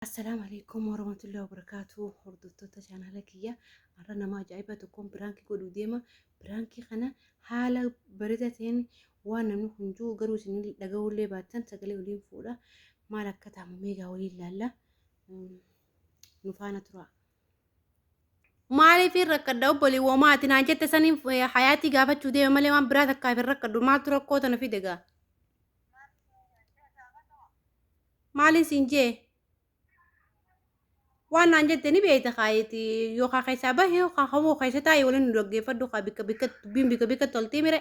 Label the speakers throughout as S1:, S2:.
S1: السلام عليكم ورحمة الله وبركاته. hordoftoota chaanala kiyya har'a nama ajaa'iba tokkoon biraanki godhu deema. Biraanki kana haala bareedaa ta'een waan namni hunduu garuu isin dhaga'ullee baattan sagalee waliin fuudha. Maal akka ta'amu meegaa waliin ilaalla. Nu faana tura. Maaliif rakkadda obbolii woomaati naan jette saniin hayaatii gaafachuu deema malee waan biraa takkaaf hin rakkaddu. Maaltu rakkoo tana fide gaa? Maaliin siin jee? waan aan jette ni beeyta kaayeti yookaan keessaa bahe yookaan hawoo keessa taa'ee waliin nu dhaggeeffadhu kaa bika toltee mire.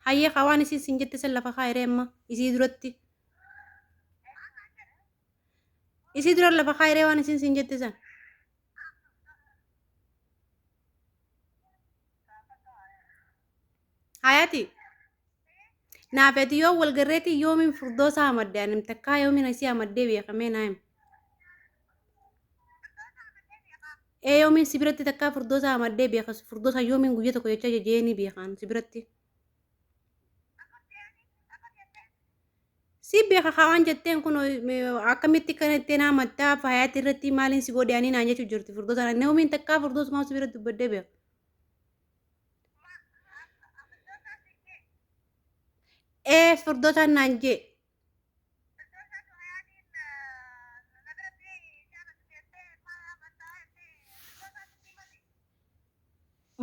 S1: Hayyee kaa waan isin siin jette san lafa kaayiree amma isii duratti. Isii dura lafa kaayiree waan isin siin jette san. Hayati. Naafeti yoo walgarreeti yoomin furdoo isaa amaddee anim takkaa yoomin isii amaddee beekamee naayim. Yoomin sibiratti takkaa furdoo isaa amaddee beekas furdoo isaa yoomin guyyaa tokko jecha jejeeni beekan sibiratti. Si beeka waan jetteen kun akkamitti kanatti nama mataa faayati irratti maaliin si godhaanii naan jechuu jirti furdoo sana yoomin takkaa furdoo isaa sibiratti dubbadee beeka. Furdoo isaa naan jee.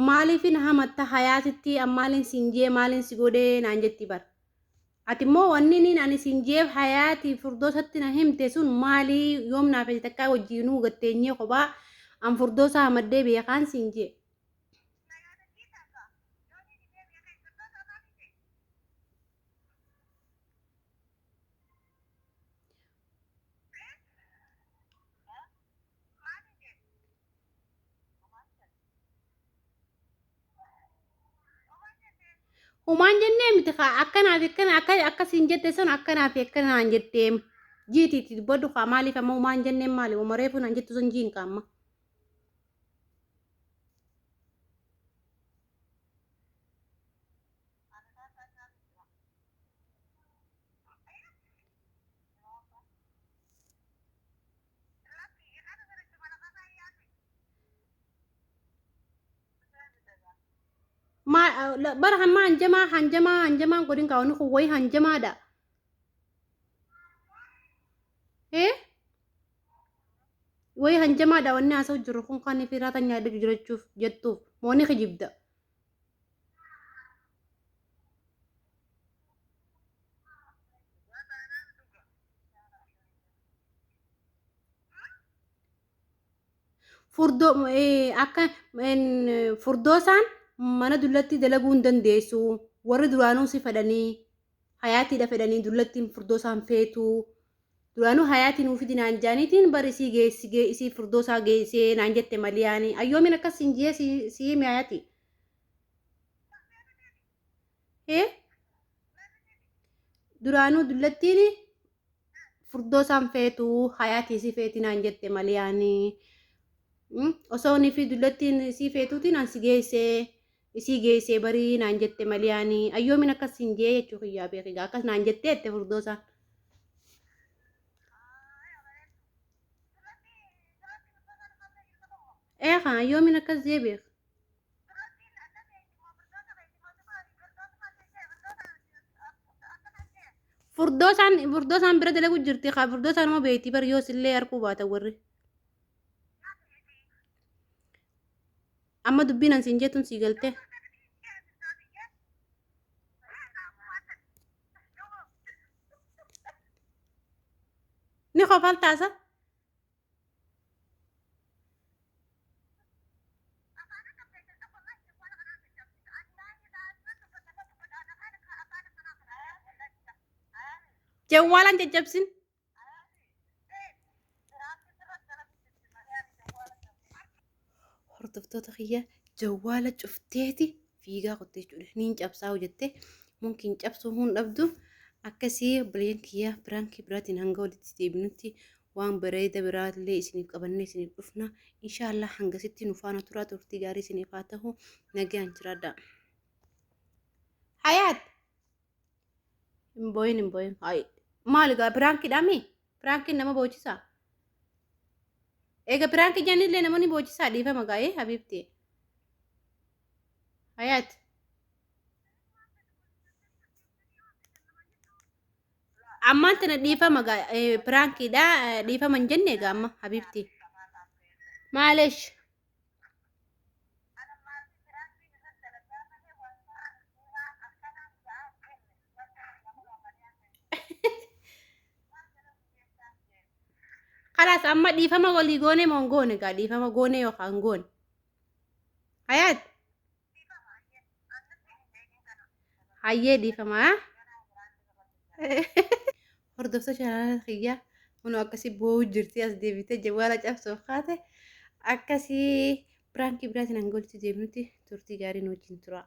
S1: Maaliifin hamatta hayaatitti ammaalin sinjee maalin si godhee naan jetti bar. Ati immoo wanni niin ani sinjee hayaati furdoosatti na himte sun maalii yoomnaaf takkaa wajjiinuu gatteenyee kophaa an furdoosaa hamaddee beekaan sinjee. Humaan jennee miti akkanaaf akka siin jette sun akkanaaf akkanaan jettee jiitiitti dubbadhu kaa maaliif amma humaan jenneen maali umareefu naan jettu sun jiin kaamma. Bara hamma hanjamaa godhin kaawwanni kun wayi hanjamaadha. Wayi hanjamaadha wanni haasa'u jiru kun kan fi raata nyaadhu jirachuuf jettuuf mooni kijibda. Furdoosaan mana dullatti dalaguu hin dandeessu warri duraanuu si fedhanii hayaatiidha fedhanii dullattiin furdoosaan feetu duraanuu hayaatiin uufiti naan jaaniitiin bari isii geessi isii furdoosaa geessee naan jette maliyaanii ayyoomin akkas hin jee si himi hayaati. Duraanuu dullattiin furdoosaan feetu hayaatii si feeti naan jette maliyaanii. Osoo ni fi dullattiin isii feetuutiin an si geessee isii geessee barii naan jette maliyaanii ayyoomin akkas hin jee jechuu kiyyaa beekigaa akkas naan jettee jette furdoosaa. Kan ayyoomin akkas jee beek. Furdoosaan bira dalagu jirti kaa furdoosaan immoo beektii bari yoos illee harkuu baata warri. Amma dubbiin an siin jettuun sii galte. Ni kofaltaasa. Jawwaalaan caccabsin. Hordoftoota kiyya jawwaala cufteeti fiigaa qottee jechuudha. Niin cabsaa hojjettee mumkin cabsuu hun dhabdu akkasii obboleen kiyya biraankii biraatiin hanga walitti deebinutti waan bareeda biraallee isiniif qabannee isiniif dhufna. Inshaallah hangasitti nu faana turaa turtii gaarii isiniif haa ta'u nagaan jiraadha. Hayaat. Hin booyin. Maali gaa biraankii dhaami? Piraankiin nama boocisaa. Eega piraankii jennillee namoonni boocisaa dhiifama gaa'ee Habiibti. Hayaat. Ammaan tana dhiifama piraankiidha dhiifama hin jenne egaa amma Habiibti. Maaleesh. Khalaas amma dhiifama walii goone moo hin goone gaa dhiifama goone yookaan goone. Hayaat. Hayyee dhiifama haa. Hordoftoota chaanala kiyyaa kun akkasii boo'uu jirti as deebitee jawwaala cabsuuf kaate akkasii piraankii biraatiin hanga walitti deebinutti turtii gaariin wajjin tura.